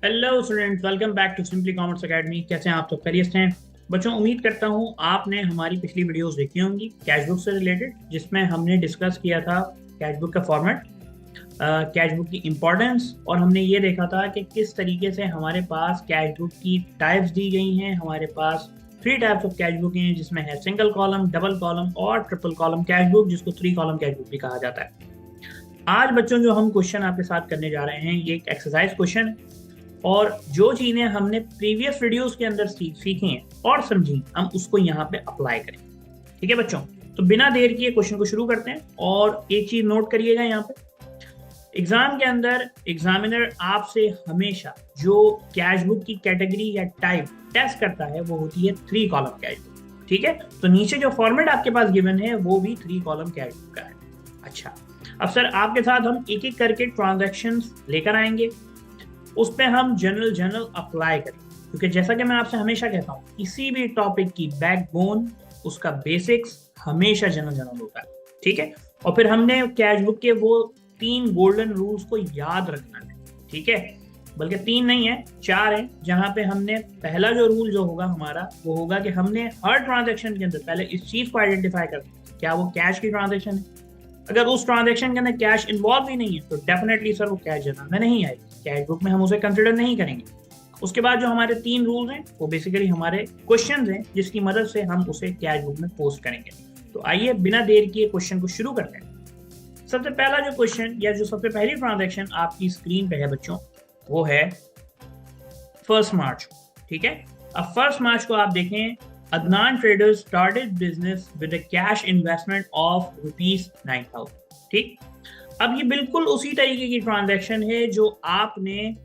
Hello students, welcome back to simply commerce academy. कैसे हैं आप? तो खैरियत से हैं बच्चों। उम्मीद करता हूं आपने हमारी पिछली वीडियोस देखी होंगी कैश बुक से रिलेटेड, जिसमें हमने डिस्कस किया था कैश बुक का फॉर्मेट, कैश बुक की इंपॉर्टेंस, और हमने ये देखा था कि किस तरीके से हमारे पास कैश बुक की टाइप्स दी गई हैं। हमारे पास 3 टाइप्स ऑफ कैश बुक हैं, जिसमें है सिंगल कॉलम, डबल कॉलम और ट्रिपल कॉलम कैश बुक, जिसको 3 कॉलम कैश बुक भी कहा जाता है। आज बच्चों जो हम क्वेश्चन आपके साथ करने जा रहे हैं, ये एक एक्सरसाइज क्वेश्चन है, और जो चीजें हमने प्रीवियस वीडियोस के अंदर सीखी हैं और समझी, हम उसको यहाँ पे अप्लाई करें। ठीक है बच्चों, तो बिना देर किए क्वेश्चन को शुरू करते हैं। और एक चीज नोट करिएगा, यहाँ पे एग्जाम के अंदर एग्जामिनर आपसे हमेशा जो कैश बुक की कैटेगरी या टाइप टेस्ट करता है वो होती है 3 कॉलम कैश बुक। ठीक है, तो नीचे जो फॉर्मेट आपके पास गिवन है वो भी 3 कॉलम कैश बुक का है। अच्छा, अब सर आपके साथ हम एक एक करके ट्रांजैक्शन लेकर आएंगे, उस पर हम जनरल अप्लाई करें, क्योंकि जैसा कि मैं आपसे हमेशा कहता हूँ, किसी भी टॉपिक की बैकबोन, उसका बेसिक्स हमेशा जनरल होता है। ठीक है, और फिर हमने कैश बुक के वो 3 गोल्डन रूल्स को याद रखना है। ठीक है, बल्कि 3 नहीं है, 4 है, जहां पे हमने पहला जो रूल जो होगा हमारा वो होगा कि हमने हर ट्रांजेक्शन के अंदर पहले इस चीज को आइडेंटिफाई करना, क्या वो कैश की ट्रांजेक्शन है। अगर उस ट्रांजेक्शन के अंदर कैश इन्वॉल्व ही नहीं है तो डेफिनेटली सर वो कैश जर्नल में नहीं आएगी, कैश बुक में हम उसे कंसिडर नहीं करेंगे। उसके बाद जो हमारे 3 रूल्स हैं वो बेसिकली हमारे क्वेश्चंस हैं, जिसकी मदद से हम उसे कैश बुक में पोस्ट करेंगे। तो आइए बिना देर किए क्वेश्चन को शुरू करते हैं। सबसे पहला जो क्वेश्चन या जो सबसे पहली ट्रांजेक्शन आपकी स्क्रीन पे है बच्चों, वो है 1 मार्च। ठीक है, अब 1 मार्च को आप देखें, Adnan Traders started business with a cash investment of ₹9,000। ठीक, अब ये बिल्कुल उसी तरीके की ट्रांजैक्शन है जो आपने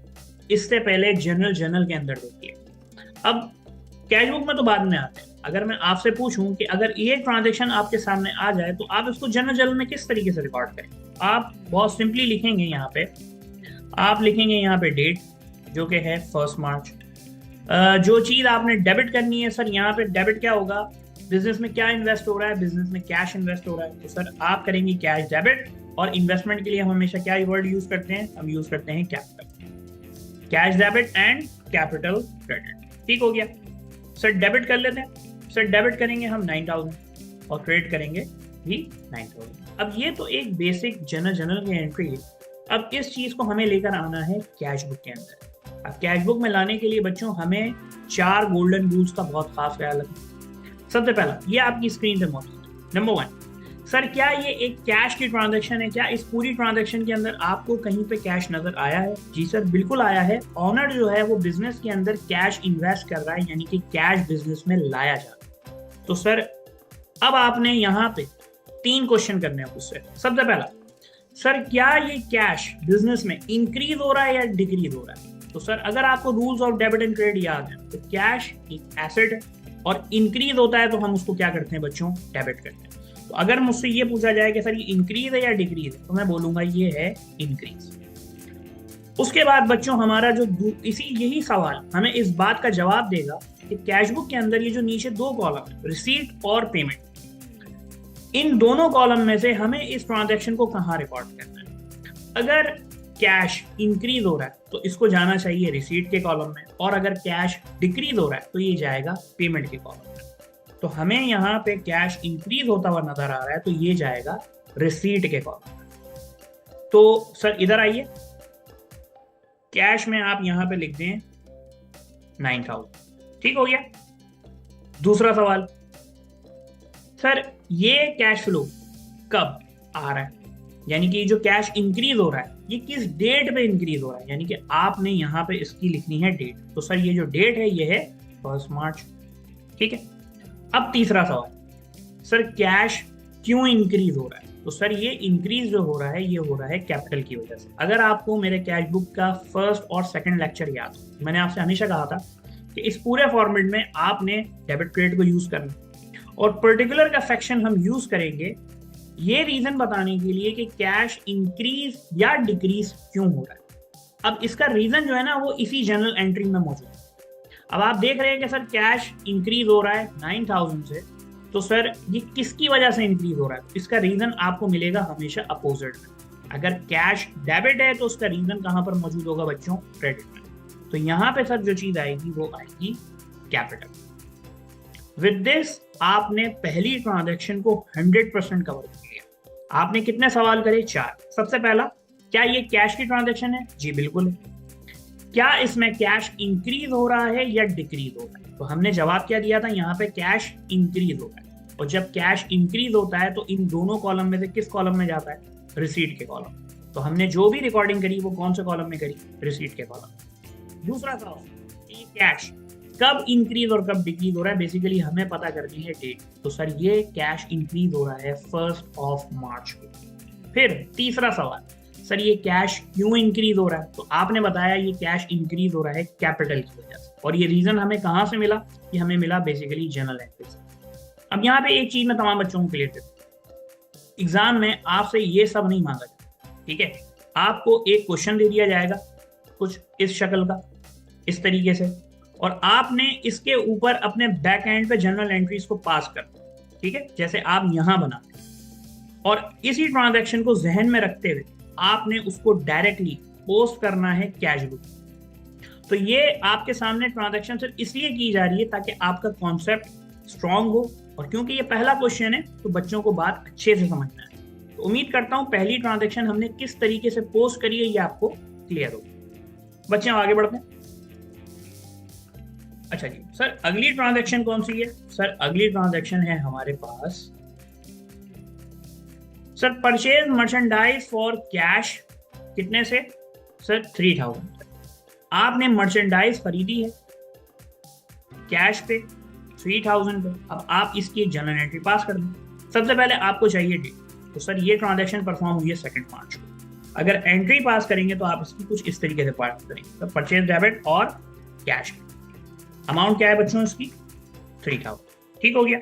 इससे पहले जनरल के अंदर देखी है। अब कैश बुक में तो बाद में आते हैं। अगर मैं आपसे पूछूं कि अगर ये ट्रांजैक्शन आपके सामने आ जाए तो आप इसको जनरल में किस तरीके से रिकॉर्ड करें? आप बहुत सिंपली लिखेंगे, यहाँ पे आप लिखेंगे यहाँ पे डेट जो कि है 1 मार्च। जो चीज आपने डेबिट करनी है, सर यहाँ पे डेबिट क्या होगा, बिजनेस में क्या इन्वेस्ट हो रहा है, बिजनेस में कैश इन्वेस्ट हो रहा है, तो सर आप करेंगे कैश डेबिट। और इन्वेस्टमेंट के लिए हम हमेशा क्या वर्ड यूज करते हैं, हम यूज करते हैं capital. Cash debit and capital credit. ठीक हो गया, सर डेबिट कर लेते हैं। सर डेबिट करेंगे हम 9,000 और क्रेडिट करेंगे भी 9,000। अब ये तो एक बेसिक जनरल की एंट्री है। अब इस चीज को हमें लेकर आना है कैश बुक के अंदर। अब कैश बुक में लाने के लिए बच्चों हमें 4 गोल्डन रूल्स का बहुत खास ख्याल रखना। सबसे पहला, ये आपकी स्क्रीन पे मौजूद है। नंबर 1, सर क्या ये एक कैश की ट्रांजैक्शन है? क्या इस पूरी ट्रांजैक्शन के अंदर आपको कहीं पे कैश नजर आया है? जी सर, बिल्कुल आया है। ऑनर जो है वो बिजनेस के अंदर कैश इन्वेस्ट कर रहा है, यानी कि कैश बिजनेस में लाया जा रहा है। तो सर अब आपने यहाँ पे 3 क्वेश्चन करने हैं मुझसे। सबसे पहला, सर क्या ये कैश बिजनेस में इंक्रीज हो रहा है या डिक्रीज हो रहा है? तो सर अगर आपको rules of debit and credit याद है तो कैश एक एसेट है और इंक्रीज होता है तो हम उसको क्या करते हैं बच्चों, डेबिट करते हैं। तो अगर मुझसे ये पूछा जाए कि सर ये इंक्रीज है या डिक्रीज है, तो मैं बोलूंगा ये है इंक्रीज। उसके बाद बच्चों हमारा जो यही सवाल हमें इस बात का जवाब देगा कि कैश बुक के अंदर ये जो नीचे 2 कॉलम है, रिसीट और पेमेंट, इन दोनों कॉलम में से हमें इस ट्रांजैक्शन को कहाँ रिकॉर्ड करना है। अगर कैश इंक्रीज हो रहा है तो इसको जाना चाहिए रिसीट के कॉलम में, और अगर कैश डिक्रीज हो रहा है तो ये जाएगा पेमेंट के कॉलम में। तो हमें यहाँ पे कैश इंक्रीज होता हुआ नजर आ रहा है तो ये जाएगा रिसीट के कॉलम में। तो सर इधर आइए, कैश में आप यहाँ पे लिख दें 9,000। ठीक हो गया। दूसरा सवाल, सर ये कैश फ्लो कब आ रहा है, यानी कि जो कैश इंक्रीज हो रहा है ये किस डेट पे इंक्रीज हो रहा है, यानी कि आपने यहाँ पे इसकी लिखनी है डेट। तो सर ये जो डेट है ये है 1 मार्च। ठीक है, अब तीसरा सवाल, सर कैश क्यों इंक्रीज हो रहा है? तो सर ये इंक्रीज जो हो रहा है ये हो रहा है कैपिटल की वजह से। अगर आपको मेरे कैश बुक का फर्स्ट और सेकंड लेक्चर याद हो, मैंने आपसे हमेशा कहा था कि इस पूरे फॉर्मेट में आपने डेबिट क्रेडिट को यूज करना, और पर्टिकुलर का सेक्शन हम यूज करेंगे ये रीजन बताने के लिए कि कैश इंक्रीज या डिक्रीज क्यों हो रहा है। अब इसका रीजन जो है ना वो इसी जनरल एंट्री में मौजूद है। अब आप देख रहे हैं कि सर कैश इंक्रीज हो रहा है 9,000 से, तो सर ये किसकी वजह से इंक्रीज हो रहा है? इसका रीजन आपको मिलेगा हमेशा अपोजिट में। अगर कैश डेबिट है तो उसका रीजन कहां पर मौजूद होगा बच्चों? क्रेडिट में। तो यहाँ पे सर जो चीज आएगी वो आएगी कैपिटल। विद दिस आपने पहली ट्रांजैक्शन को 100% कवर कर लिया। आपने कितने सवाल करे? 4। सबसे पहला, क्या ये कैश की ट्रांजैक्शन है? जी बिल्कुल है। क्या इसमें कैश इंक्रीज हो रहा है या डिक्रीज हो रहा है? तो हमने जवाब क्या दिया था, यहाँ पे कैश इंक्रीज हो रहा है। और जब कैश इंक्रीज होता है तो इन दोनों कॉलम में से किस कॉलम में जाता है? रिसीट के कॉलम। तो हमने जो भी रिकॉर्डिंग करी वो कौन से कॉलम में करी? रिसीट के कॉलम। दूसरा सवाल, ये कैश कब इंक्रीज और कब डिक्रीज हो रहा है? बेसिकली हमें पता करनी है डेट। तो सर ये कैश इंक्रीज हो रहा है 1 मार्च को। फिर तीसरा सवाल, सर ये कैश क्यों इंक्रीज हो रहा है? तो आपने बताया ये कैश इंक्रीज हो रहा है कैपिटल की वजह से। और ये रीजन हमें कहाँ से मिला? ये हमें मिला बेसिकली जर्नल एंट्री से। अब यहाँ पे एक चीज मैं तमाम बच्चों को क्लियर कर दूं, एग्जाम में आपसे ये सब नहीं मांगा जाता, ठीक है? आपको एक क्वेश्चन दे दिया जाएगा कुछ इस शक्ल का, इस तरीके से, और आपने इसके ऊपर अपने बैक एंड पे जर्नल एंट्रीज को पास कर, ठीक है, जैसे आप यहां बनाते हैं। और इसी ट्रांजैक्शन को जहन में रखते हुए आपने उसको डायरेक्टली पोस्ट करना है कैश बुक। तो ये आपके सामने ट्रांजैक्शन सिर्फ इसलिए की जा रही है ताकि आपका कॉन्सेप्ट स्ट्रांग हो, और क्योंकि ये पहला क्वेश्चन है तो बच्चों को बात अच्छे से समझना है। तो उम्मीद करता हूं पहली ट्रांजैक्शन हमने किस तरीके से पोस्ट करी है ये आपको क्लियर हो। बच्चे आगे बढ़ते हैं। अच्छा जी सर, अगली ट्रांजैक्शन कौन सी है? सर अगली ट्रांजैक्शन है हमारे पास sir purchase merchandise for cash. कितने से? सर 3000। आपने मर्चेंडाइज खरीदी है कैश पे 3000 पे। अब आप इसकी एक जर्नल एंट्री पास कर दें। सबसे पहले आपको चाहिए डेट। तो सर ये ट्रांजैक्शन परफॉर्म हुई है 2 मार्च को। अगर एंट्री पास करेंगे तो आप इसकी कुछ इस तरीके से पास करेंगे। तो परचेज डेबिट और कैश। अमाउंट क्या है बच्चों इसकी? 3000। ठीक हो गया।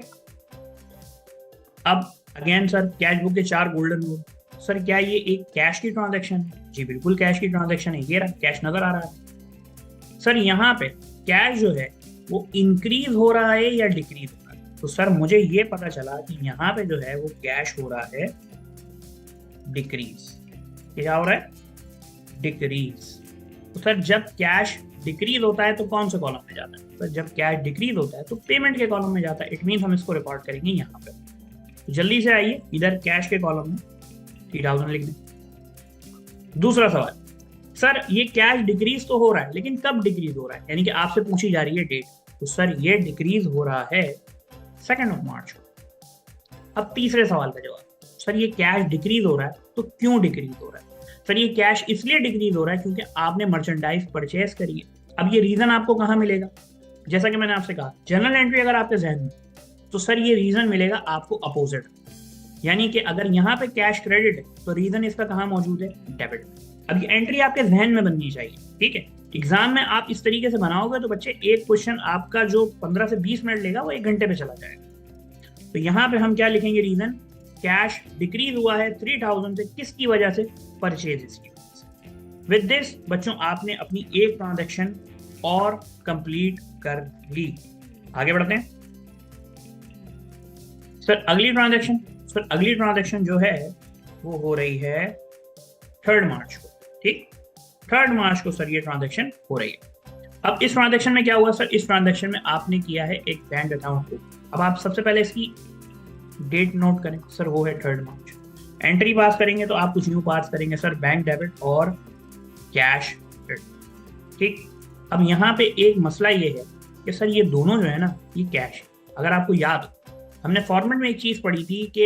अब अगेन सर कैश बुक के 4 गोल्डन रूल। सर क्या ये एक कैश की ट्रांजैक्शन है? जी बिल्कुल कैश की ट्रांजैक्शन है। ये रहा कैश नजर आ रहा है। सर यहाँ पे कैश जो है वो इंक्रीज हो रहा है या डिक्रीज हो रहा है? तो सर मुझे ये पता चला कि यहाँ पे जो है वो कैश हो रहा है डिक्रीज। क्या हो रहा है? डिक्रीज। तो सर जब कैश डिक्रीज होता है तो कौन से कॉलम में जाता है? तो जब कैश डिक्रीज होता है तो पेमेंट के कॉलम में जाता है। इट मीन हम इसको रिकॉर्ड करेंगे यहाँ पे। तो जल्दी से आइए, इधर कैश के कॉलम में 3000 लिख दें। दूसरा सवाल, सर ये कैश डिक्रीज तो हो रहा है लेकिन कब डिक्रीज हो रहा है? यानी कि आपसे पूछी जा रही है डेट। तो सर ये डिक्रीज हो रहा है 2 मार्च को। अब तीसरे सवाल का जवाब, सर ये कैश डिक्रीज हो रहा है तो क्यों डिक्रीज हो रहा है? सर ये कैश इसलिए डिक्रीज हो रहा है क्योंकि आपने मर्चेंडाइज परचेज करी है। अब ये रीजन आपको कहाँ मिलेगा? जैसा कि मैंने आपसे कहा, जर्नल एंट्री अगर आपके जहन में, तो सर ये रीजन मिलेगा आपको अपोजिट। यानी कि अगर यहाँ पे कैश क्रेडिट है तो रीजन इसका कहाँ मौजूद है? डेबिट। अब ये एंट्री आपके जहन में बननी चाहिए, ठीक है? एग्जाम में आप इस तरीके से बनाओगे तो बच्चे एक क्वेश्चन आपका जो 15 से 20 मिनट लेगा वो 1 घंटे पे चला जाएगा। तो यहाँ पे हम क्या लिखेंगे? रीजन कैश डिक्रीज हुआ है 3000 से, किसकी वजह से? परचेज की वजह से। विद दिस बच्चों आपने अपनी एक ट्रांजैक्शन और कंप्लीट कर ली। आगे बढ़ते हैं। सर अगली ट्रांजैक्शन जो है वो हो रही है 3 मार्च को। ठीक, 3 मार्च को सर ये ट्रांजैक्शन हो रही है। अब इस ट्रांजैक्शन में क्या हुआ? सर इस ट्रांजैक्शन में आपने किया है एक बैंक अकाउंट को। अब आप सबसे पहले इसकी डेट नोट करें। सर वो है 3 मार्च। एंट्री पास करेंगे तो आप कुछ न्यू पास करेंगे सर, बैंक डेबिट और कैश क्रेडिट। ठीक, अब यहाँ पे एक मसला ये है कि सर ये दोनों जो है ना ये कैश है। अगर आपको याद हो हमने फॉर्मेट में एक चीज पढ़ी थी कि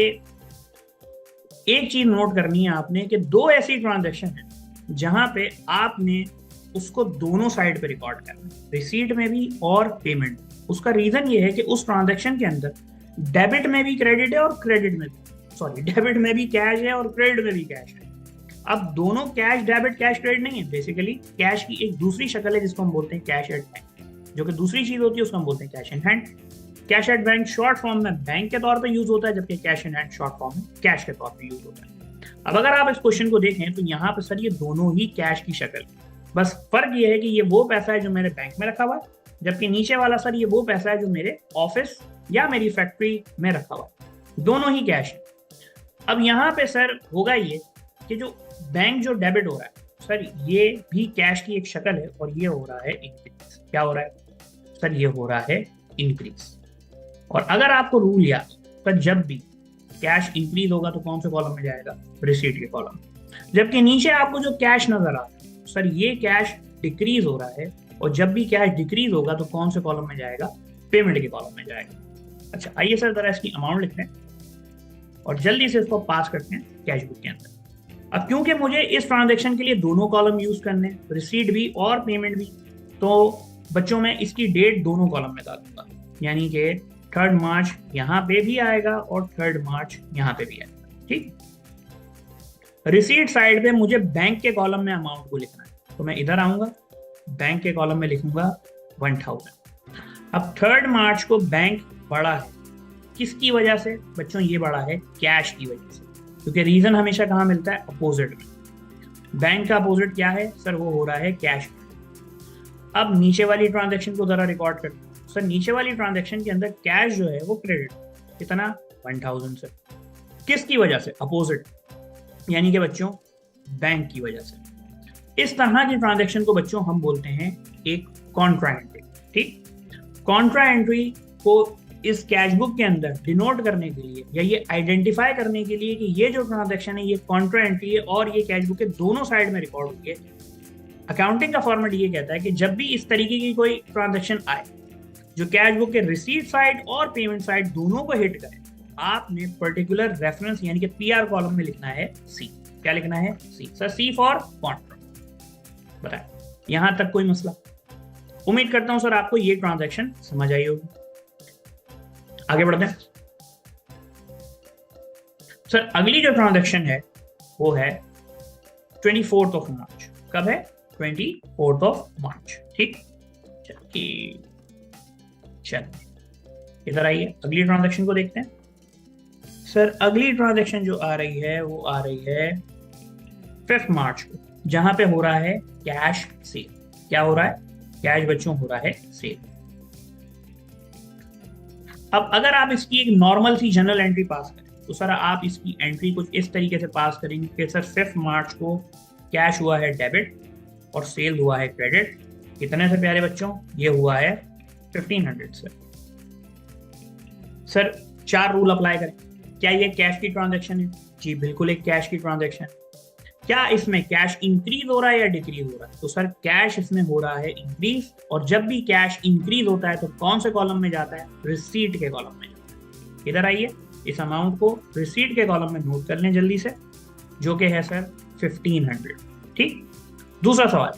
एक चीज नोट करनी है आपने कि 2 ऐसी ट्रांजैक्शन है जहां पे आपने उसको दोनों साइड पे रिकॉर्ड करना है, रिसीट में भी और पेमेंट। उसका रीजन ये है कि उस ट्रांजैक्शन के अंदर डेबिट में भी क्रेडिट है और क्रेडिट में भी, सॉरी डेबिट में भी कैश है और क्रेडिट में भी कैश है। अब दोनों कैश डेबिट कैश क्रेडिट नहीं है, बेसिकली कैश की एक दूसरी शक्ल है जिसको हम बोलते हैं कैश एट बैंक, जो कि दूसरी चीज होती है उसको हम बोलते हैं cash in hand. Cash at bank short form में बैंक के तौर पे यूज होता है, जबकि cash in hand short form में कैश के तौर पे यूज होता है। अब अगर आप इस क्वेश्चन को देखें तो यहाँ पे सर ये दोनों ही कैश की शक्ल, बस फर्क ये है कि ये वो पैसा है जो मेरे बैंक में रखा हुआ है, जबकि नीचे वाला सर ये वो पैसा है जो मेरे ऑफिस या मेरी फैक्ट्री में रखा हुआ है। दोनों ही कैश है। अब यहाँ पे सर होगा ये कि जो बैंक जो डेबिट हो रहा है सर ये भी कैश की एक शक्ल है और ये हो रहा है इंक्रीज। क्या हो रहा है सर? ये हो रहा है इंक्रीज। और अगर आपको रूल याद हो, सर जब भी कैश इंक्रीज होगा तो कौन से कॉलम में जाएगा? रिसीट के कॉलम। जबकि नीचे आपको जो कैश नजर आ रहा है, सर ये कैश डिक्रीज हो रहा है, और जब भी कैश डिक्रीज होगा तो कौन से कॉलम में जाएगा? पेमेंट के कॉलम में जाएगा। अच्छा आइए सर जरा इसकी अमाउंट लिखते हैं और जल्दी से इसको पास करते हैं कैश बुक के अंदर। अब क्योंकि मुझे इस ट्रांजेक्शन के लिए दोनों कॉलम यूज करने हैं, रिसीट भी और पेमेंट भी, तो बच्चों में इसकी डेट दोनों कॉलम में डालूंगा, यानी कि 3 मार्च यहाँ पे भी आएगा और 3 मार्च यहाँ पे भी आएगा। ठीक। रिसीट साइड पे मुझे बैंक के कॉलम में अमाउंट को लिखना है, तो मैं इधर आऊंगा, बैंक के कॉलम में लिखूंगा 1000। अब 3 मार्च को बैंक बढ़ा है, किसकी वजह से बच्चों? ये बढ़ा है कैश की वजह से, क्योंकि रीजन हमेशा कहाँ मिलता है? अपोजिट में। बैंक का अपोजिट क्या है सर? वो हो रहा है कैश। अब नीचे वाली ट्रांजैक्शन को जरा रिकॉर्ड करते हैं। सर नीचे वाली ट्रांजैक्शन के अंदर कैश जो है वो क्रेडिट, कितना? 1000 से। किसकी वजह से? अपोजिट, यानी कि बच्चों बैंक की वजह से। इस तरह की ट्रांजैक्शन को बच्चों हम बोलते हैं एक कॉन्ट्रा एंट्री। ठीक। कॉन्ट्रा एंट्री को इस कैश बुक के अंदर डिनोट करने के लिए या ये आइडेंटिफाई करने के लिए कि ये जो ट्रांजैक्शन है ये कॉन्ट्रा एंट्री है और ये कैश बुक के दोनों साइड में रिकॉर्ड हुई है, अकाउंटिंग का फॉर्मेट ये कहता है कि जब भी इस तरीके की कोई ट्रांजैक्शन आए जो कैश बुक के रिसीट साइड और पेमेंट साइड दोनों को हिट करे, आपने पर्टिकुलर रेफरेंस यानी कि पीआर कॉलम में लिखना है सी। क्या लिखना है? C. Sir C for contra. बताए यहां तक कोई मसला? उम्मीद करता हूं सर आपको ये ट्रांजैक्शन समझ आई होगी। आगे बढ़ते हैं। सर अगली जो ट्रांजैक्शन है वो है 24 मार्च। कब है? 24 मार्च। ठीक। चल इधर आइए, अगली ट्रांजैक्शन को देखते हैं। सर अगली ट्रांजैक्शन जो आ रही है वो आ रही है 5 मार्च को, जहां पे हो रहा है कैश सेल। क्या हो रहा है? कैश बच्चों हो रहा है सेल। अब अगर आप इसकी एक नॉर्मल सी जनरल एंट्री पास करें तो सर आप इसकी एंट्री कुछ इस तरीके से पास करेंगे कि सर 5 मार्च को कैश हुआ है डेबिट और सेल हुआ है क्रेडिट। कितने से प्यारे बच्चों? ये हुआ है 1500 से। सर 4 रूल अप्लाई करें। क्या ये कैश की ट्रांजैक्शन है? जी बिल्कुल एक कैश की ट्रांजैक्शन। क्या इसमें कैश इंक्रीज हो रहा है या डिक्रीज हो रहा है? तो सर कैश इसमें हो रहा है इंक्रीज, और जब भी कैश इंक्रीज होता है तो कौन से कॉलम में जाता है? रिसीट के कॉलम में जाता है। इधर आइए, इस अमाउंट को रिसीट के कॉलम में नोट कर लें जल्दी से, जो कि है सर 1500। ठीक। दूसरा सवाल,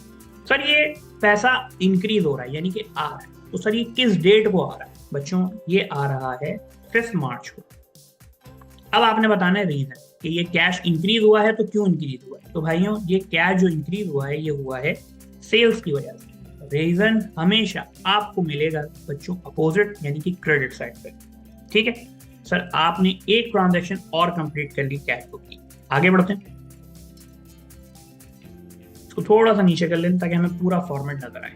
सर ये पैसा इंक्रीज हो रहा है यानी कि आ रहा है, तो सर ये किस डेट को आ रहा है? बच्चों ये आ रहा है 5 मार्च को। अब आपने बताना है रीजन कि ये कैश इंक्रीज हुआ है तो क्यों इंक्रीज हुआ है? तो भाइयों ये कैश जो इंक्रीज हुआ है ये हुआ है सेल्स की वजह से। रीजन हमेशा आपको मिलेगा बच्चों अपोजिट यानी कि क्रेडिट साइड पे। ठीक है सर, आपने एक ट्रांजैक्शन और कंप्लीट कर ली कैश बुक की। आगे बढ़ते हैं, इसको थोड़ा सा नीचे कर लें ताकि हमें पूरा फॉर्मेट नजर आए।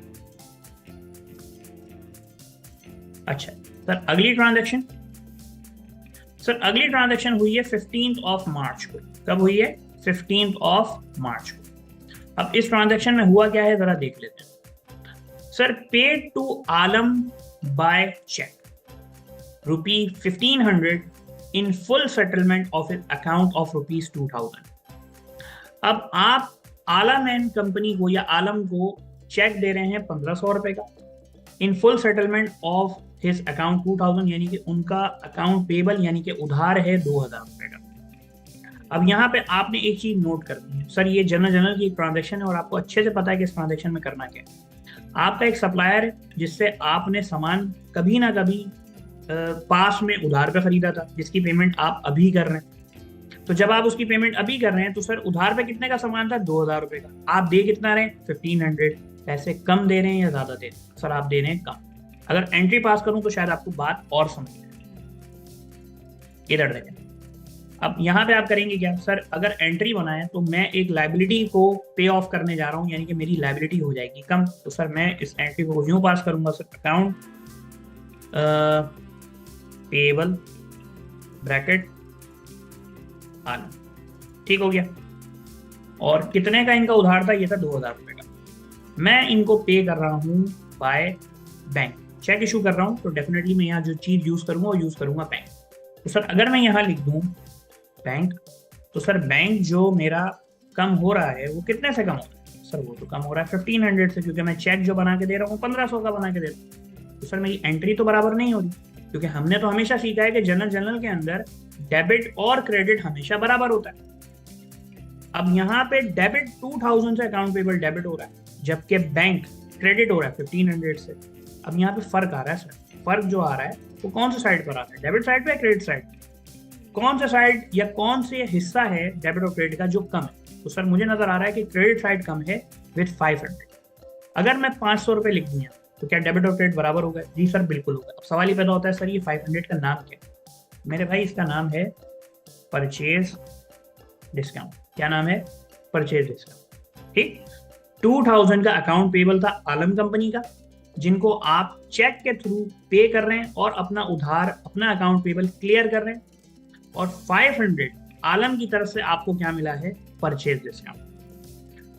अच्छा सर अगली ट्रांजैक्शन, सर अगली ट्रांजैक्शन हुई है 15 मार्च को। कब हुई है? 15 मार्च को। अब इस ट्रांजैक्शन में हुआ क्या है जरा देख लेते हैं। Sir paid to Alam by cheque ₹1500 in full settlement of his account of ₹2000। अब आप आलम एंड कंपनी को या आलम को चेक दे रहे हैं 1500 रुपए का इन full settlement of his account 2000, यानी कि उनका अकाउंट पेबल यानी कि उधार है 2000 रुपए का। अब यहाँ पे आपने एक चीज नोट करनी है, सर ये जनरल की एक ट्रांजैक्शन है और आपको अच्छे से पता है कि इस ट्रांजैक्शन में करना क्या है। आपका एक सप्लायर है जिससे आपने सामान कभी ना कभी पास में उधार पे खरीदा था, जिसकी पेमेंट आप अभी कर रहे हैं। तो जब आप उसकी पेमेंट अभी कर रहे हैं तो सर उधार पे कितने का सामान था? 2000 रुपए का। आप दे कितना रहे हैं? 1500। पैसे कम दे रहे हैं या ज्यादा दे रहे हैं? सर आप दे रहे हैं कम। अगर एंट्री पास करूं तो शायद आपको बात और समझ में। इधर देखें, अब यहां पे आप करेंगे क्या? सर अगर एंट्री बनाए तो मैं एक लायबिलिटी को पे ऑफ करने जा रहा हूं, यानी कि मेरी लायबिलिटी हो जाएगी कम। तो सर मैं इस एंट्री को यूं पास करूंगा, सर अकाउंट पेबल ब्रैकेट आलम। ठीक हो गया। और कितने का इनका उधार था, ये था 2000 रुपये का। मैं इनको पे कर रहा हूँ बाय बैंक, चेक इशू कर रहा हूँ, तो डेफिनेटली मैं यहाँ जो चीज यूज करूंगा वो यूज करूंगा बैंक। तो सर अगर मैं यहाँ लिख दूँ बैंक, तो सर बैंक जो मेरा कम हो रहा है वो कितने से कम हो रहा है सर, वो तो कम हो रहा है 1500 से, क्योंकि मैं चेक जो बना के दे रहा हूँ 1500 का बना के दे रहा हूँ। तो सर मेरी एंट्री तो बराबर नहीं हो रही, क्योंकि हमने तो हमेशा सीखा है कि जनरल के अंदर डेबिट और क्रेडिट हमेशा बराबर होता है। अब यहाँ पे डेबिट 2000 से अकाउंट पेबल डेबिट हो रहा है, जबकि बैंक क्रेडिट हो रहा है 1500 से। अब यहाँ पे फर्क आ रहा है सर, फर्क जो आ रहा है वो कौन सा साइड पर आ रहा है, डेबिट साइड पे या क्रेडिट साइड, कौन सा साइड या कौन से हिस्सा है डेबिट और क्रेडिट का जो कम है। तो सर मुझे नजर आ रहा है कि क्रेडिट साइड कम है विथ 500। अगर मैं 500 रुपए लिख दिया तो क्या डेबिट और क्रेडिट बराबर होगा? जी सर बिल्कुल होगा। अब सवाल ये पैदा होता है सर ये 500 का नाम क्या है? मेरे भाई इसका नाम है परचेज डिस्काउंट। क्या नाम है? Purchase discount. ठीक, 2000 का अकाउंट पेबल था आलम कंपनी का, जिनको आप चेक के थ्रू पे कर रहे हैं और अपना उधार, अपना अकाउंट पेबल क्लियर कर रहे हैं। और 500 आलम की तरफ से आपको क्या मिला है? Purchase discount.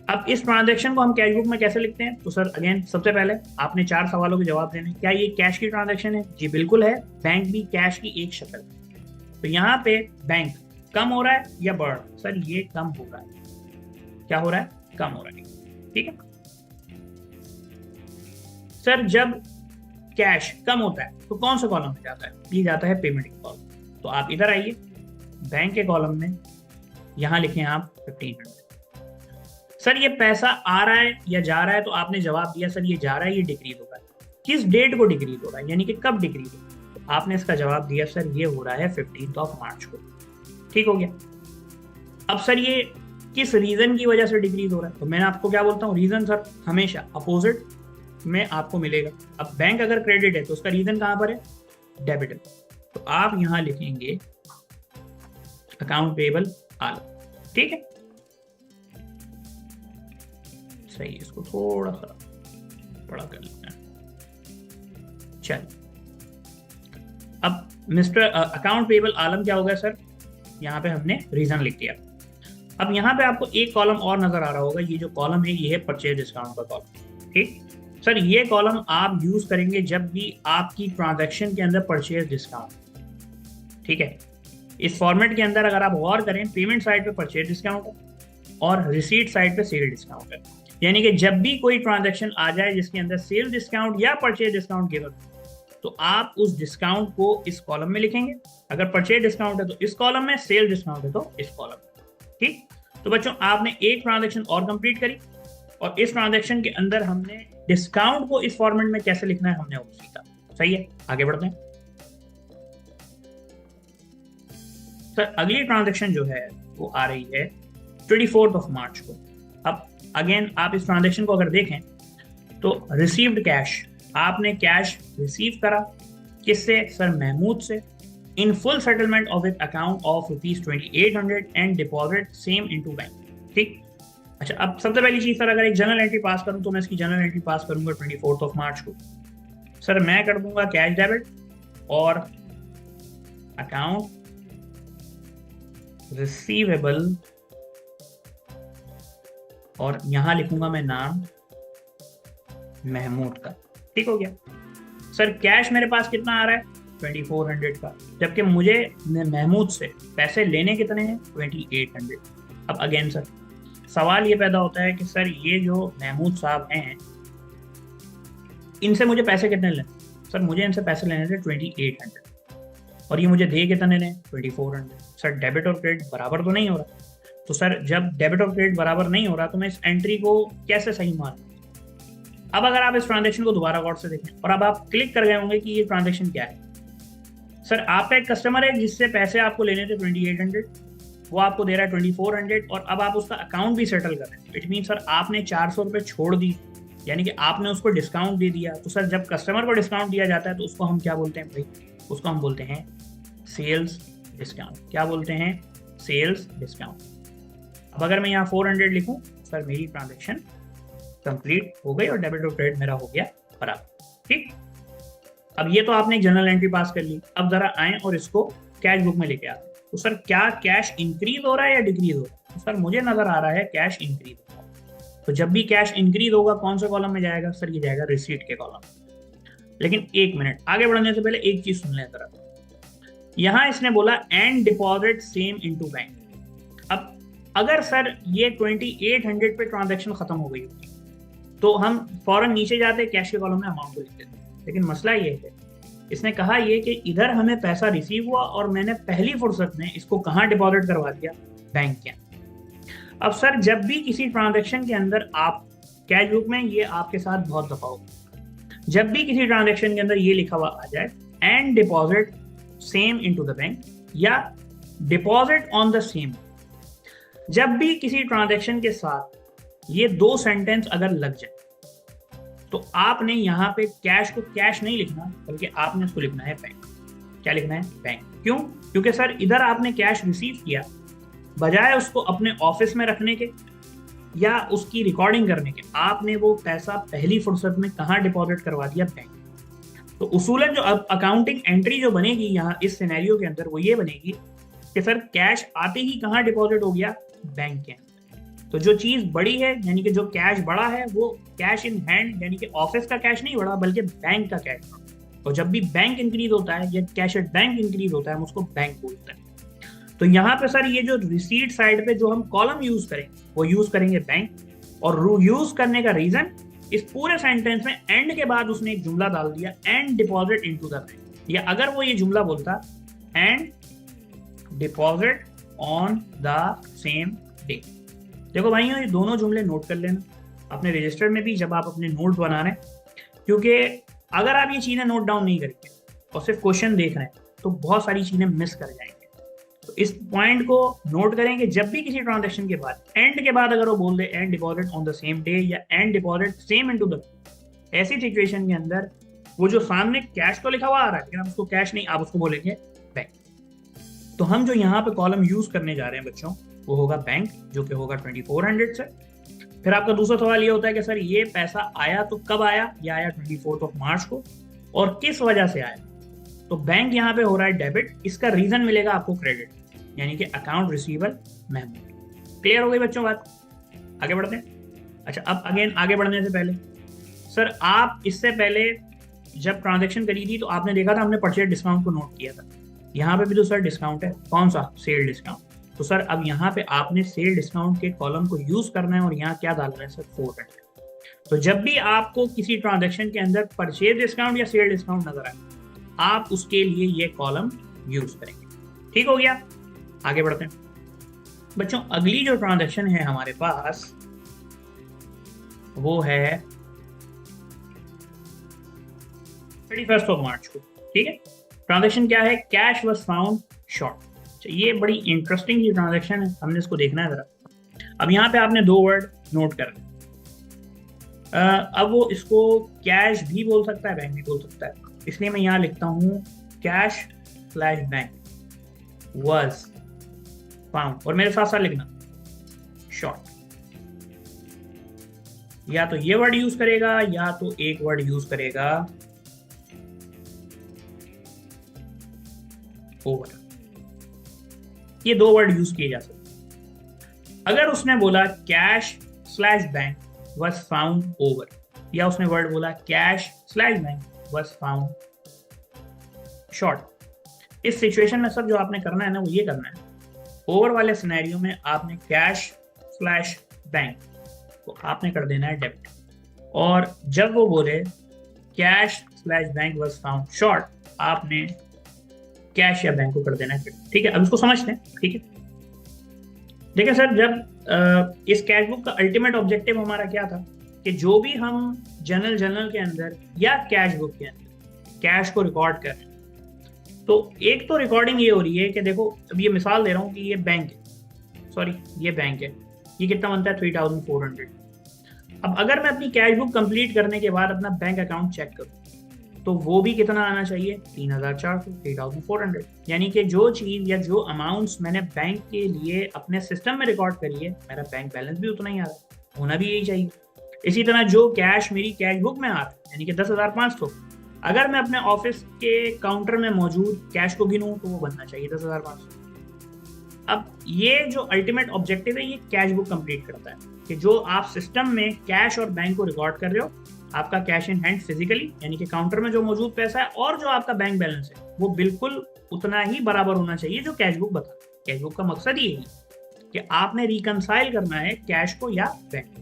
अब इस ट्रांजैक्शन को हम कैश बुक में कैसे लिखते हैं? तो सर अगेन सबसे पहले आपने 4 सवालों के जवाब देने। क्या ये कैश की ट्रांजैक्शन है? जी बिल्कुल है, बैंक भी कैश की एक शक्ल है। तो यहाँ पे बैंक कम हो रहा है या बढ़ रहा है? सर ये कम हो रहा है। क्या हो रहा है? कम हो रहा है। ठीक है सर, जब कैश कम होता है तो कौन सा कॉलम में जाता है? ये जाता है पेमेंट के कॉलम। तो आप इधर आइए, बैंक के कॉलम में यहां लिखें आप 1500। सर ये पैसा आ रहा है या जा रहा है? तो आपने जवाब दिया सर ये जा रहा है, ये डिक्रीज हो रहा है। किस डेट को डिक्रीज हो रहा है, यानी कि कब डिक्रीज हो रहा है? तो आपने इसका जवाब दिया सर ये हो रहा है 15 मार्च को। ठीक हो गया। अब सर ये किस रीजन की वजह से डिक्रीज हो रहा है? तो मैं आपको क्या बोलता हूँ, रीजन सर हमेशा अपोजिट में आपको मिलेगा। अब बैंक अगर क्रेडिट है तो उसका रीजन कहां पर है? डेबिट है। तो आप यहां लिखेंगे अकाउंट पेबल आलम। ठीक है सही, इसको थोड़ा सा बड़ा कर लेते हैं। चलिए अब मिस्टर अकाउंट पेबल आलम क्या हो गया सर? यहाँ पे हमने रीजन लिख दिया। अब यहाँ पे आपको एक कॉलम और नजर आ रहा होगा, ये जो कॉलम है ये है परचेज डिस्काउंट का कॉलम। ठीक सर, ये कॉलम आप यूज करेंगे जब भी आपकी ट्रांजैक्शन के अंदर परचेज डिस्काउंट। ठीक है, इस फॉर्मेट के अंदर अगर आप गौर करें, पेमेंट साइड पे परचेज डिस्काउंट है और रिसीट साइड पे सेल डिस्काउंट है। यानी कि जब भी कोई ट्रांजैक्शन आ जाए जिसके अंदर सेल डिस्काउंट या परचेज डिस्काउंट गिवन, तो आप उस डिस्काउंट को इस कॉलम में लिखेंगे। अगर परचेज डिस्काउंट है तो इस कॉलम में, सेल डिस्काउंट है तो इस कॉलम में। ठीक, तो बच्चों आपने एक ट्रांजैक्शन और कंप्लीट करी और इस ट्रांजैक्शन के अंदर हमने डिस्काउंट को इस फॉर्मेट में कैसे लिखना है हमने वो सीखा। सही है, आगे बढ़ते हैं। सर अगली ट्रांजैक्शन जो है वो आ रही है 24 मार्च को। अब अगेन आप इस ट्रांजैक्शन को अगर देखें तो रिसीव्ड कैश, आपने कैश रिसीव करा किससे? सर महमूद से। इन full settlement of it account of ₹2800 and deposit same into bank. ठीक, अच्छा अब सबसे पहली चीज सर, अगर एक जनरल एंट्री पास करूं तो मैं इसकी जनरल एंट्री पास करूंगा 24 मार्च को। सर मैं कर दूंगा कैश डेबिट और अकाउंट रिसीवेबल और यहां लिखूंगा मैं नाम महमूद का। ठीक हो गया सर, कैश मेरे पास कितना आ रहा है? 2400 का, जबकि मुझे महमूद से पैसे लेने कितने हैं? 2800। अब अगेन सर सवाल ये पैदा होता है कि सर ये जो महमूद साहब हैं इनसे मुझे पैसे कितने लेने? सर मुझे इनसे पैसे लेने थे 2800 और ये मुझे दे कितने ने? 2400। सर डेबिट और क्रेडिट बराबर तो नहीं हो रहा। तो सर जब डेबिट और क्रेडिट बराबर नहीं हो रहा तो मैं इस एंट्री को कैसे सही मान? अब अगर आप इस ट्रांजैक्शन को दोबारा गौर से देखें और अब आप क्लिक कर गए होंगे कि ये ट्रांजैक्शन क्या है। सर आपका एक कस्टमर है जिससे पैसे आपको लेने थे 2800, वो आपको दे रहा है 2400 और अब आप उसका अकाउंट भी सेटल कर रहे हैं। इट मीन सर आपने 400 रुपये छोड़ दी, यानी कि आपने उसको डिस्काउंट दे दिया। तो सर जब कस्टमर को डिस्काउंट दिया जाता है तो उसको हम क्या बोलते हैं भाई? उसको हम बोलते हैं सेल्स डिस्काउंट। क्या बोलते हैं? Sales discount. अब अगर मैं यहाँ 400 लिखूँ, सर मेरी ट्रांजेक्शन कंप्लीट हो गई और डेबिट और क्रेडिट मेरा हो गया बराबर। ठीक, अब ये तो आपने जनरल एंट्री पास कर ली। अब जरा आए और इसको कैश बुक में लेके आते हैं। तो सर क्या कैश इंक्रीज हो रहा है या डिक्रीज हो रहा है? तो सर मुझे नजर आ रहा है कैश इंक्रीज हो रहा है। तो जब भी कैश इंक्रीज होगा कौन सा कॉलम में जाएगा? सर ये जाएगा रिसीट के कॉलम में। लेकिन एक मिनट, आगे बढ़ने से पहले एक चीज सुन लें जरा। यहां इसने बोला and deposit same into bank. अब अगर सर ये 2800 पे ट्रांजैक्शन खत्म हो गई होती तो हम फौरन नीचे जाते कैश के कॉलम में अमाउंट को लिख देते। लेकिन मसला ये है, इसने कहा ये कि इधर हमें पैसा रिसीव हुआ और मैंने पहली फुर्सत में इसको कहाँ डिपॉजिट करवा दिया? बैंक के। अब सर जब भी किसी ट्रांजैक्शन के अंदर आप कैश बुक में, ये आपके साथ बहुत दफा होगा, जब भी किसी ट्रांजैक्शन के अंदर ये लिखा हुआ आ जाए and deposit same into the bank या डिपॉजिट ऑन द सेम, जब भी किसी ट्रांजैक्शन के साथ ये दो सेंटेंस अगर लग जाए तो आपने यहाँ पे कैश को कैश नहीं लिखना, बल्कि आपने उसको लिखना है बैंक। क्या लिखना है? बैंक। क्यों? क्योंकि सर इधर आपने कैश रिसीव किया, बजाय उसको अपने ऑफिस में रखने के या उसकी रिकॉर्डिंग करने के, आपने वो पैसा पहली फुर्सत में कहाँ डिपॉजिट करवा दिया? बैंक। तो उसूलन जो अब अकाउंटिंग एंट्री जो बनेगी यहाँ इस सिनेरियो के अंदर, वो ये बनेगी कि सर कैश आते ही कहाँ डिपॉजिट हो गया? बैंक के अंदर। तो जो चीज बड़ी है, यानी कि जो कैश बड़ा है, वो कैश इन हैंड, यानी कि ऑफिस का कैश नहीं बढ़ा बल्कि बैंक का कैश बढ़ा। और जब भी बैंक इंक्रीज होता है या कैश एट बैंक इंक्रीज होता है, हम उसको बैंक बोलते हैं। तो यहाँ पे सर ये जो रिसीट साइड पे जो हम कॉलम यूज करेंगे वो यूज करेंगे बैंक। और यूज करने का रीजन, इस पूरे सेंटेंस में एंड के बाद उसने एक जुमला डाल दिया, and deposit into the bank. या अगर वो ये जुमला बोलता and deposit on the same day. देखो भाइयों, ये दोनों जुमले नोट कर लेना अपने रजिस्टर में भी जब आप अपने नोट बना रहे हैं, क्योंकि अगर आप ये चीजें नोट डाउन नहीं करेंगे और सिर्फ क्वेश्चन देख रहे हैं तो बहुत सारी चीजें मिस कर जाएंगे। तो इस पॉइंट को नोट करेंगे, जब भी किसी ट्रांजैक्शन के बाद एंड के बाद अगर वो बोल दे and deposit on the same day या and deposit same into the, ऐसी सिचुएशन के अंदर वो जो सामने कैश तो लिखा हुआ आ रहा है लेकिन आप उसको कैश नहीं, आप उसको बोलेंगे बैंक। तो हम जो यहाँ पे कॉलम यूज करने जा रहे हैं बच्चों, वो होगा बैंक, जो कि होगा 2400 से। फिर आपका दूसरा सवाल ये होता है कि सर ये पैसा आया तो कब आया? ये आया 24 मार्च को, और किस वजह से आया? तो बैंक यहाँ पे हो रहा है डेबिट, इसका रीजन मिलेगा आपको क्रेडिट, यानी कि अकाउंट रिसीवेबल मेमो। क्लियर हो गई बच्चों बात? आगे बढ़ते हैं। अच्छा, अब अगेन आगे बढ़ने से पहले सर, आप इससे पहले जब ट्रांजेक्शन करी थी तो आपने देखा था हमने परचेज डिस्काउंट को नोट किया था। यहाँ पे भी तो सर डिस्काउंट है, कौन सा? Sale discount. तो सर अब यहाँ पे आपने सेल डिस्काउंट के कॉलम को यूज करना है और यहाँ क्या डाल रहे हैं सर? 400। तो जब भी आपको किसी ट्रांजैक्शन के अंदर परचेज डिस्काउंट या सेल डिस्काउंट नजर आए, आप उसके लिए ये कॉलम यूज करेंगे। ठीक हो गया? आगे बढ़ते हैं बच्चों। अगली जो ट्रांजैक्शन है हमारे पास वो है 31 मार्च को। ठीक है, ट्रांजैक्शन क्या है? Cash was found short. ये बड़ी इंटरेस्टिंग ये ट्रांजैक्शन है, हमने इसको देखना है जरा। अब यहाँ पे आपने दो वर्ड नोट करने। अब वो इसको कैश भी बोल सकता है, बैंक भी बोल सकता है, इसलिए मैं यहाँ लिखता हूँ cash slash bank was found, और मेरे साथ साथ लिखना शॉर्ट। या तो ये वर्ड यूज करेगा या तो एक वर्ड यूज करेगा ओवर। ये दो वर्ड यूज किए जा सकते। अगर उसने बोला cash slash bank was found over, या उसने वर्ड बोला cash slash bank was found short, इस सिचुएशन में सब जो आपने करना है ना, वो ये करना है, ओवर वाले सिनेरियो में आपने कैश स्लैश बैंक को आपने कर देना है डेबिट, और जब वो बोले cash slash bank was found short, आपने कैश या बैंक को कर देना है। ठीक है, अब इसको समझते हैं। ठीक है, देखिए सर, जब इस कैश बुक का अल्टीमेट ऑब्जेक्टिव हमारा क्या था कि जो भी हम जर्नल के अंदर या कैश बुक के अंदर कैश को रिकॉर्ड कर रहे हैं, तो एक तो रिकॉर्डिंग ये हो रही है कि देखो, अब ये मिसाल दे रहा हूँ कि ये बैंक है, सॉरी ये बैंक है, ये कितना बनता है 3400। अब अगर मैं अपनी कैश बुक कंप्लीट करने के बाद अपना बैंक अकाउंट चेक करूँ तो वो भी कितना आना चाहिए? 3400, 3400। यानी कि जो चीज़ या जो अमाउंट्स मैंने बैंक के लिए अपने सिस्टम में रिकॉर्ड करी है, मेरा बैंक बैलेंस भी उतना ही आ रहा है, होना भी यही चाहिए। इसी तरह जो कैश मेरी कैश बुक में आ रहा है, यानी कि 10,500, अगर मैं अपने ऑफिस के काउंटर में मौजूद कैश को गिनूं तो वो बनना चाहिए 10,500। अब ये जो अल्टीमेट ऑब्जेक्टिव है ये कैश बुक कंप्लीट करता है कि जो आप सिस्टम में कैश और बैंक को रिकॉर्ड कर रहे हो, आपका कैश इन हैंड फिजिकली यानी कि काउंटर में जो मौजूद पैसा है और जो आपका बैंक बैलेंस है वो बिल्कुल उतना ही बराबर होना चाहिए जो कैश बुक बताता है। कैश बुक का मकसद ये है कि आपने रिकंसाइल करना है कैश को या बैंक को।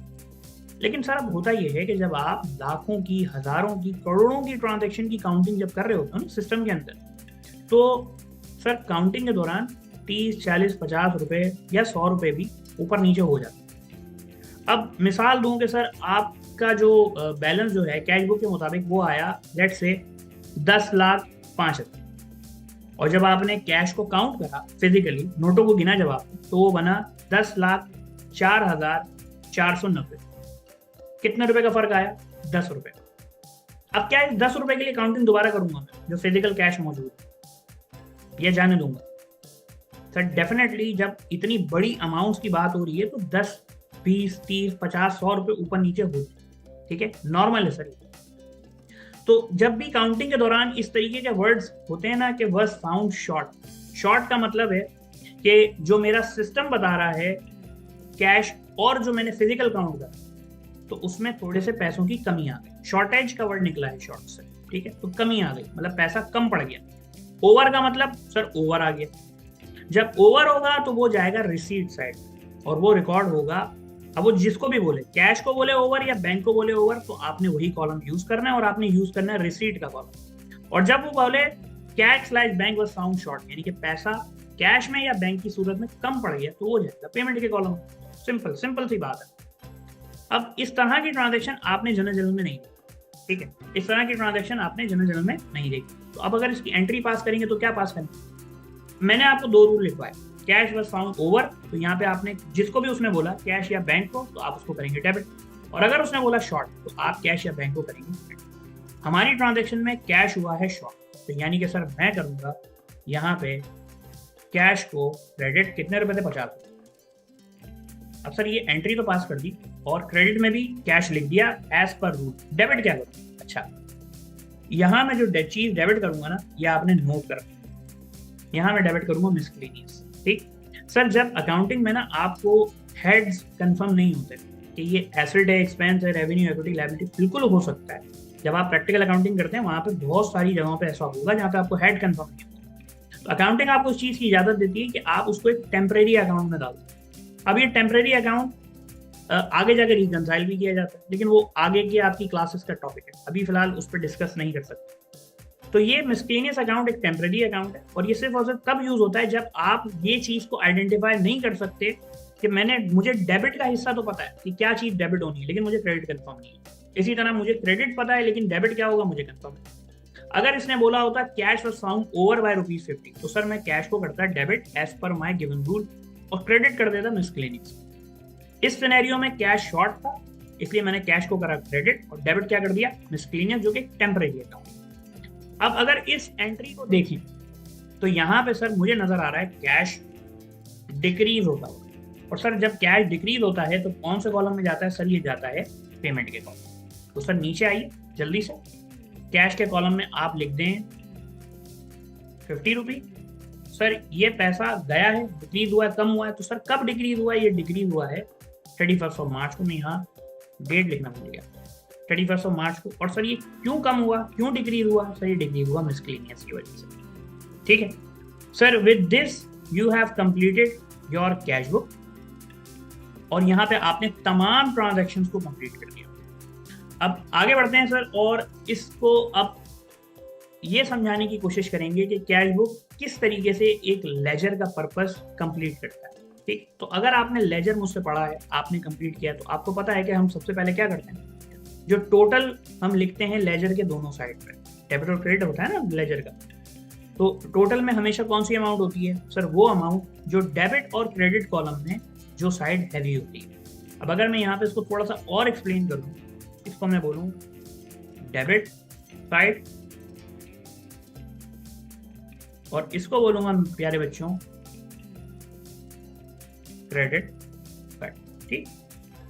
लेकिन सर अब होता यह है कि जब आप लाखों की, हजारों की, करोड़ों की ट्रांजैक्शन की काउंटिंग जब कर रहे होते हो ना सिस्टम के अंदर, तो सर काउंटिंग के दौरान 30, 40, 50 रुपए या 100 रुपए भी ऊपर नीचे हो जाते हैं। अब मिसाल दूं कि सर आपका जो बैलेंस जो है कैश बुक के मुताबिक वो आया लेट से 10,05,000, और जब आपने कैश को काउंट करा फिजिकली, नोटों को गिना जब आपने, तो वो बना 10,04,490। कितने रुपए का फर्क आया? 10 रुपए। अब क्या है, 10 रुपए के लिए काउंटिंग दोबारा करूंगा मैं जो फिजिकल कैश मौजूद है, ये जाने दूंगा? सर डेफिनेटली जब इतनी बड़ी अमाउंट्स की बात हो रही है तो 10, 20, 30, 50, 100 रुपए ऊपर नीचे होते हैं, ठीक है, नॉर्मल है सर। तो जब भी काउंटिंग के दौरान इस तरीके के वर्ड्स होते हैं ना कि वर्ड्स साउंड शॉर्ट, शॉर्ट का मतलब है कि जो मेरा सिस्टम बता रहा है कैश और जो मैंने फिजिकल काउंट करा तो उसमें थोड़े से पैसों की कमी आ गई। शॉर्टेज का वर्ड निकला है शॉर्ट से, ठीक है, तो कमी आ गई मतलब पैसा कम पड़ गया। ओवर का मतलब सर ओवर आ गया। जब ओवर होगा तो वो जाएगा रिसीट साइड और वो रिकॉर्ड होगा। अब वो जिसको भी बोले, कैश को बोले ओवर या बैंक को बोले ओवर, तो आपने वही कॉलम यूज करना है और आपने यूज करना है रिसीट का कॉलम। और जब वो बोले cash slash bank was found short यानी कि पैसा कैश में या बैंक की सूरत में कम पड़ गया, तो वो जाएगा पेमेंट के कॉलम। सिंपल सिंपल सी बात है। अब इस तरह की ट्रांजैक्शन आपने जनरल जर्नल में नहीं देखी, ठीक है, इस तरह की ट्रांजैक्शन आपने जनरल जर्नल में नहीं देखी। तो अब अगर इसकी एंट्री पास करेंगे तो क्या पास करेंगे? मैंने आपको 2 रूल लिखवाए। कैश वाज फाउंड ओवर, तो यहाँ पे आपने जिसको भी उसने बोला कैश या बैंक को, तो आप उसको करेंगे डेबिट, और अगर उसने बोला शॉर्ट तो आप कैश या बैंक को करेंगे क्रेडिट। हमारी ट्रांजैक्शन में कैश हुआ है शॉर्ट, तो यानी कि सर मैं करूंगा यहाँ पे कैश को क्रेडिट कितने रुपए थे? 50 रुपए। अब सर ये एंट्री तो पास कर दी और क्रेडिट में भी कैश लिख दिया एज पर रूल। डेबिट क्या करूँ? अच्छा, यहाँ मैं जो चीज डेबिट करूंगा ना, ये आपने नोट कर, यहाँ मैं डेबिट करूंगा मिसलेनियस, ठीक। सर जब अकाउंटिंग में ना आपको हेड्स कंफर्म नहीं होते कि ये एसेट है, एक्सपेंस है, रेवेन्यू, इक्विटी, लायबिलिटी, बिल्कुल हो सकता है जब आप प्रैक्टिकल अकाउंटिंग करते हैं वहां पे बहुत सारी जगहों पे ऐसा होगा जहाँ पे आपको हेड कंफर्म नहीं होता। तो अकाउंटिंग आपको इस चीज की इजाजत देती है कि आप उसको एक टेम्परेरी अकाउंट में डाल दो। अब ये टेम्परेरी अकाउंट आगे जाकर रिकंसाइल भी किया जाता है, लेकिन वो आगे की आपकी क्लासेस का टॉपिक है, अभी फिलहाल उस पर डिस्कस नहीं कर सकते। तो ये मिसलेनियस अकाउंट एक टेम्परेरी अकाउंट है और ये सिर्फ और सिर्फ तब यूज होता है जब आप ये चीज को आइडेंटिफाई नहीं कर सकते कि मुझे डेबिट का हिस्सा तो पता है कि क्या चीज डेबिट होनी है, लेकिन मुझे क्रेडिट कंफर्म नहीं है। इसी तरह मुझे क्रेडिट पता है लेकिन डेबिट क्या होगा मुझे कंफर्म है। अगर इसने बोला होता cash was found over by ₹50, तो सर मैं कैश को करता debit as per my given rule और क्रेडिट कर देता मिसलेनियस। इस सिनेरियो में कैश शॉर्ट था इसलिए मैंने कैश को करा क्रेडिट और डेबिट क्या कर दिया मिसलेनियस, जो कि टेम्परेरी अकाउंट। अब अगर इस एंट्री को देखें तो यहाँ पे सर मुझे नजर आ रहा है कैश डिक्रीज होता है। और सर जब कैश डिक्रीज होता है तो कौन से कॉलम में जाता है? सर ये जाता है पेमेंट के कॉलम। तो सर नीचे आइए जल्दी से, कैश के कॉलम में आप लिख दें 50 रुपी। सर ये पैसा गया है, डिक्रीज हुआ है, कम हुआ है, तो सर कब डिक्रीज हुआ है? ये डिक्रीज हुआ है 31 मार्च को। मैं यहाँ डेट लिखना भूल गया, 31 मार्च को। और सर ये क्यों कम हुआ, क्यों डिक्रीज हुआ? सर ये डिक्रीज हुआ मिसलेनियस की वजह से, ठीक है। Sir with this you have completed your cash book और यहाँ पे आपने तमाम ट्रांजैक्शंस को कंप्लीट कर दिया। अब आगे बढ़ते हैं सर और इसको अब ये समझाने की कोशिश करेंगे कि कैश बुक किस तरीके से एक लेजर का पर्पस कंप्लीट करता है, ठीक। तो अगर आपने लेजर मुझसे पढ़ा है, आपने कंप्लीट किया, तो आपको पता है कि हम सबसे पहले क्या करते हैं, जो टोटल हम लिखते हैं लेजर के दोनों साइड पे, डेबिट और क्रेडिट होता है ना लेजर का, तो टोटल में हमेशा कौन सी अमाउंट होती है? सर वो अमाउंट जो डेबिट और क्रेडिट कॉलम में जो साइड हैवी होती है। अब अगर मैं यहाँ पे इसको थोड़ा सा और एक्सप्लेन करूँ, इसको मैं बोलूँ डेबिट साइड और इसको बोलूंगा प्यारे बच्चों क्रेडिट साइड, ठीक।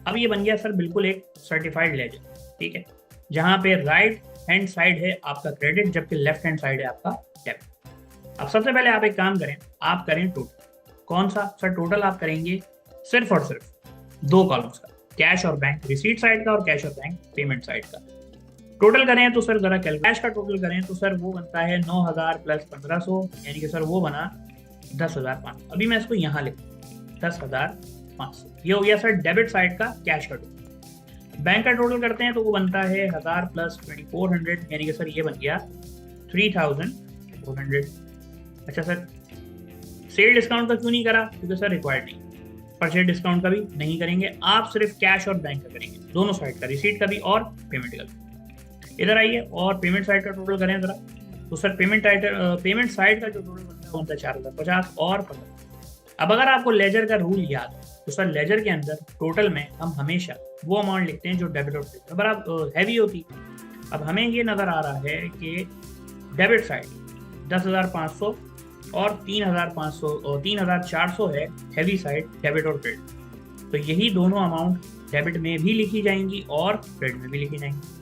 अब ये बन गया सर बिल्कुल एक सर्टिफाइड लेजर, ठीक है, जहां पे राइट हैंड साइड है आपका क्रेडिट, जबकि लेफ्ट हैंड साइड है आपका डेबिट। अब सबसे पहले आप एक काम करें, आप करें टोटल। कौन सा सर टोटल? आप करेंगे सिर्फ और सिर्फ 2 कॉलम्स का, कैश और बैंक रिसीट साइड का और कैश और बैंक पेमेंट साइड का। टोटल करें तो सर जरा कैश का टोटल करें तो सर वो बनता है 9000 प्लस 1500, यानी कि सर वो बना 10,500। अभी मैं इसको यहाँ लिख 10,500। ये हो गया सर डेबिट साइड का कैश का टोटल। बैंक का टोटल करते हैं तो वो बनता है 1000 प्लस 2400, यानी कि सर ये बन गया 3400। अच्छा सर, सेल डिस्काउंट का क्यों नहीं करा? क्योंकि सर रिक्वायर्ड नहीं। परचेज डिस्काउंट का भी नहीं करेंगे, आप सिर्फ कैश और बैंक का करेंगे, दोनों साइड का, रिसीट का भी और पेमेंट का भी। इधर आइए और पेमेंट साइड का टोटल करें जरा। तो सर पेमेंट साइड का जो टोटल बनता है वो बनता है 4050 और 15। अब अगर आपको लेजर का रूल याद है तो सर लेजर के अंदर टोटल में हम हमेशा वो अमाउंट लिखते हैं जो डेबिट और क्रेडिट अगर आप हैवी होती। अब हमें ये नजर आ रहा है कि डेबिट साइड 10,500 और 3,500 और 3,400 है हैवी साइड डेबिट और क्रेडिट। तो यही दोनों अमाउंट डेबिट में भी लिखी जाएंगी और क्रेडिट में भी लिखी जाएंगी।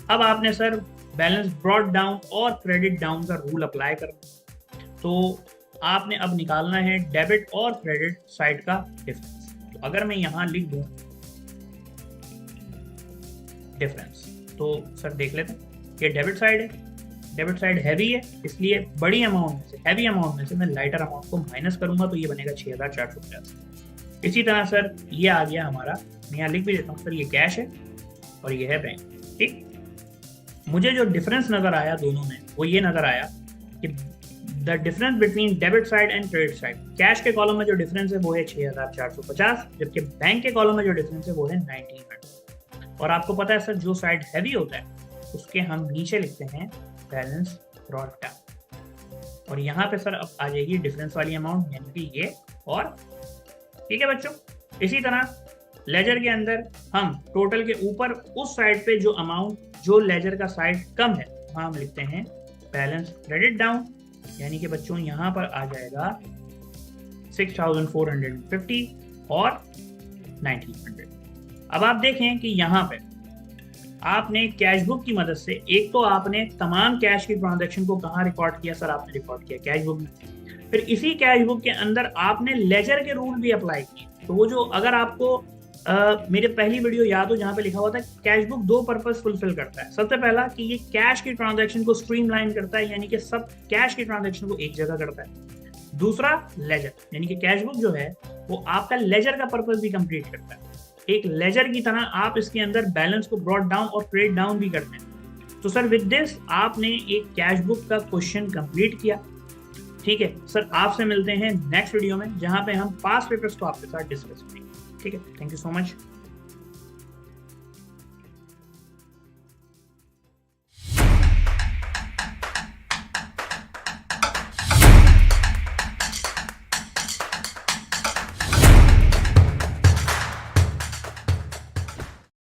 अब आपने सर बैलेंस ब्रॉट डाउन और क्रेडिट डाउन का रूल अप्लाई करना, तो आपने अब निकालना है डेबिट और क्रेडिट साइड का डिफरेंस। तो अगर मैं यहाँ लिख दूं डिफरेंस, तो सर देख लेते हैं ये डेबिट साइड है, डेबिट साइड हैवी है, इसलिए बड़ी अमाउंट में से, हैवी अमाउंट में से मैं लाइटर अमाउंट को माइनस करूंगा तो ये बनेगा 6,450। इसी तरह सर ये आ गया हमारा, मैं यहाँ लिख भी देता हूँ सर, ये कैश है और ये है बैंक। ठीक, मुझे जो डिफरेंस नजर आया दोनों में वो ये नजर आया कि the difference between debit side and credit side, cash के कॉलम में जो डिफरेंस है वो है 6,450, जबकि बैंक के कॉलम में जो डिफरेंस है वो है 1900। और आपको पता है सर जो साइड हैवी होता है उसके हम नीचे लिखते हैं बैलेंस ब्रॉट डाउन, और यहाँ पे सर अब आ जाएगी डिफरेंस वाली अमाउंट, यानी कि ये और। ठीक है बच्चों, इसी तरह लेजर के अंदर हम टोटल के ऊपर उस साइड पे जो अमाउंट जो लेजर का साइड कम है वहाँ हम लिखते हैं बैलेंस क्रेडिट डाउन, यानी कि बच्चों यहाँ पर आ जाएगा 6,450 और 1,900। अब आप देखें कि यहाँ पे आपने कैश बुक की मदद से, एक तो आपने तमाम कैश की ट्रांजैक्शन को कहाँ रिकॉर्ड किया सर? आपने रिकॉर्ड किया कैश बुक में। फिर इसी कैश बुक के अंदर आपने लेजर के रूल भी अप्लाई किए। तो वो जो, अगर आपको मेरे पहली वीडियो याद हो जहाँ पे लिखा हुआ था कैश बुक 2 पर्पस फुलफिल करता है। सबसे पहला कि ये कैश की ट्रांजैक्शन को स्ट्रीमलाइन करता है, यानी कि सब कैश की ट्रांजैक्शन को एक जगह करता है। दूसरा लेजर, यानी कि कैश बुक जो है वो आपका लेजर का पर्पस भी कंप्लीट करता है। एक लेजर की तरह आप इसके अंदर बैलेंस को ब्रॉट डाउन और क्रेडिट डाउन भी करते हैं। तो सर विद दिस आपने एक कैश बुक का क्वेश्चन कंप्लीट किया। ठीक है सर, आपसे मिलते हैं नेक्स्ट वीडियो में जहां पे हम पास्ट पेपर्स को आपके साथ डिस्कस करेंगे। ठीक है, थैंक यू सो मच।